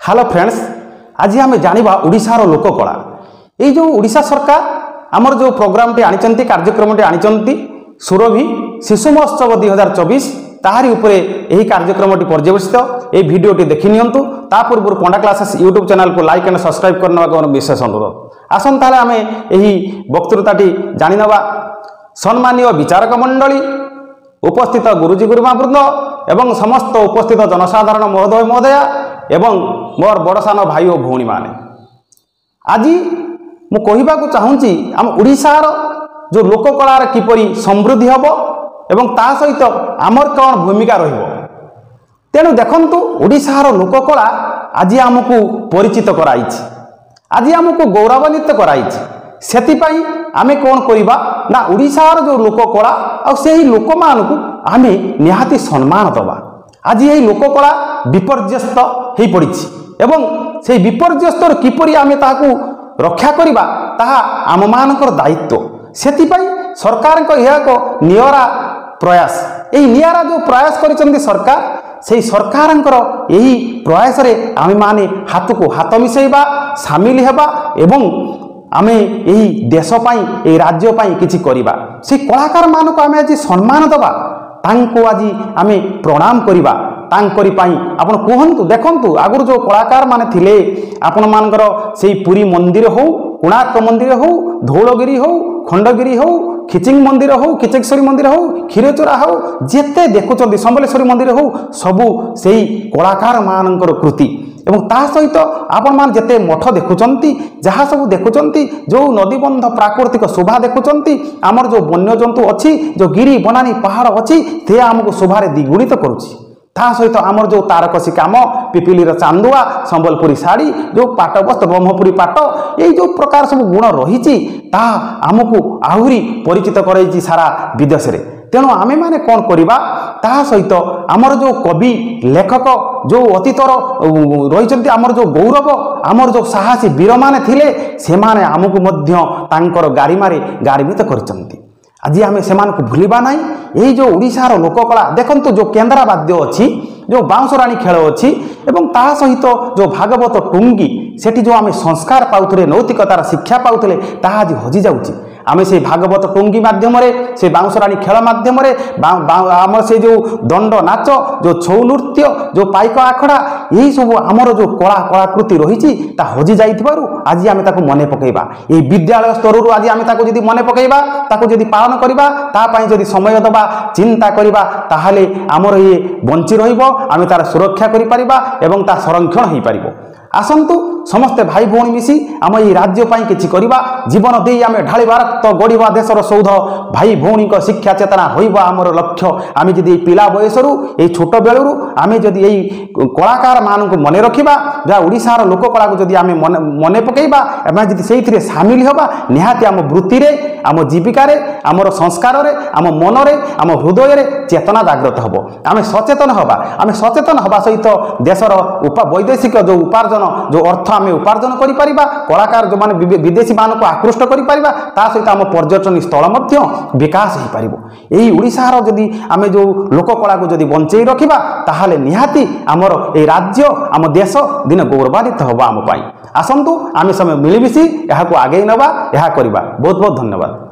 Hello friends, आज आम जाना ओडिशार लोककला। ये जो ओडिशा सरकार आमर जो प्रोग्राम टी आनी कार्यक्रम टी आनी सुरभि शिशु महोत्सव 2024 ताहारी उपरे यही कार्यक्रम टी पर्यवेसित ये भिडियोटी देखि नियंतु। ता पूर्व पंडा क्लासेस यूट्यूब चैनल को लाइक एंड सब्सक्राइब करने का विशेष अनुरोध। आसन ताले आमे यही वक्तृताटी जानि नवा। सम्मानीय विचारक मंडली, उपस्थित गुरुजी गुरुमावृंद एवं समस्त उपस्थित जनसाधारण महोदय महोदया एवं मोर बड़ सान भाई और भौणी माने, आज मु कहबा को चाहूँगी आम ओडिशार जो लोककलार किपरि समृद्धि हम एवं ता सहित आमर कौन भूमिका रहिबो। तेणु देखंतु ओडिशार लोककला आज आमको परिचित कराइछि, आज आमको गौरवान्वित कराइछि। सेतिपाई आमे कौन करिबा ना ओडिशार जो लोककला आ सेही लोक मानकु आमे निहाती सम्मान दबा। आज यही लोककला विपर्यस्त हो पड़ी एवं से विपर्यस्त किपरि आमे ताकू रक्षा करिबा ताहा आम मानकर दायित्व। सेतिपाई सरकार को यह एक नियरा प्रयास, यही नियरा जो प्रयास करिसेंती सरकार, से सरकारंकर यही प्रयास रे आमे माने हाथ को हाथ मिसेबा, सामिल हेबा एवं आमे यही देश पाई ए राज्य पाई किछि करिबा। से कलाकार मान को आमे आज सम्मान दबा, तांको आज आमे प्रणाम करिबा। तांकरी पाई आपण कहंतु देखंतु आगुर जो कलाकार माने थिले आपण मानकर सेही पुरी मंदिर हो, कोणार्क मंदिर हो, धौलगिरी हो, खंडगिरी हो, खिचिंग मंदिर हो, खिचकेश्वरी मंदिर हो, क्षीरचोरा हो, जेते देखुचंती संबलेश्वरी मंदिर हो, सबु सेही कलाकार मानकर कृति। एवं ता सहित आपण मान जेते मठ देखुचंती, जहाँ सब देखुचंती, जो नदीबंध प्राकृतिक शोभा देखुचंती, आमर जो वन्य जंतु अच्छी, जो गिरी बनानी पहाड़ अच्छी, ते आमको शोभा द्विगुणित करुछि। ता सहित आमर जो तारकसी काम, पिपिलीर चांदुआ, संबलपुरी साड़ी, जो पाट बस्त्र ब्रह्मपुरी पाट, ये जो प्रकार सब गुण रही आमको आहुरी परिचित कराई सारा विदेश रे। तेणु आमे माने कौन करिबा ता सहित आमर जो कवि लेखक जो अतीतर रही आमर जो गौरव, आमर जो साहसी वीर माने थिले, से माने आमको मध्य तांकर गारिमारे गारिमित करचंती। आज आमे सेमान को भूलिबा नहीं। यही जो ओडिशार लोककला देखंतु, जो केंद्रा वाद्य अच्छी, जो बाउंसराणी खेल अच्छी एवं ता सहित जो भागवत टुंगी, सेठी जो आमे संस्कार पाउथले, नैतिकतार शिक्षा पाउथले, ताहा आज हजि जाउची। आमे से भागवत टुंगी माध्यम से बाउंसराणी खेल माध्यम आम से जो दंड नाच, जो छौ नृत्य, जो पाइक आखड़ा, यही सब आमर जो कलाकृति रही हजि जाइथिबारु आज आमे ताको मने पकेबा। यही विद्यालय स्तर आज आमे ताको जदि मने पकेबा, ताको जदि पालन करिबा, ता पई जदि समय दबा, चिंता करिबा, ताहाले आमर ये बंची रहिबो, आमे तार सुरक्षा करि परिबा एवं ता संरक्षण होई परिबो। आसंतु समस्ते भाई भौणी मिसी आम ये राज्य पाई किछि करिबा, जीवन देई आमे ढालिबा रक्त गढ़िबा देशर सौध, भाई भौणी को शिक्षा चेतना होइबा आमर लक्ष्य। आमे जदि पिला बयसरु ए छोट बेलरु आमे जदि एई कलाकार मानकु मने रखिबा, जा ओडिशार लोककला को जदि आमे मने पकेइबा, आमे जदि सेइथिरे शामिल होबा, निहाती आम वृत्ति रे, आम जीविका रे, आमर संस्कार रे, आम मन रे, आम हृदय रे चेतना जागृत हबो। आमे सचेतन हबा, आमे सचेतन हबा सहित देशर वैदेशिक जो उपार्जन, जो अर्थ आमे उपार्जन करि परिबा, कलाकार जो माने विदेशी मानक आकृष्ट करि परिबा, ता सहित आम पर्यटन स्थल मध्य विकास हो पारिबो। एही ओडिशार जदि आमे जो लोककला को जदि बंचेई रखिबा, ताहाले निहाती आमर ए राज्य, आम देश दिन गौरवान्वित हबो आम पाई। आसंतु आमे समय मिलिमिशि एहाको आगे नबा, एहा करिबा। बहुत बहुत धन्यवाद।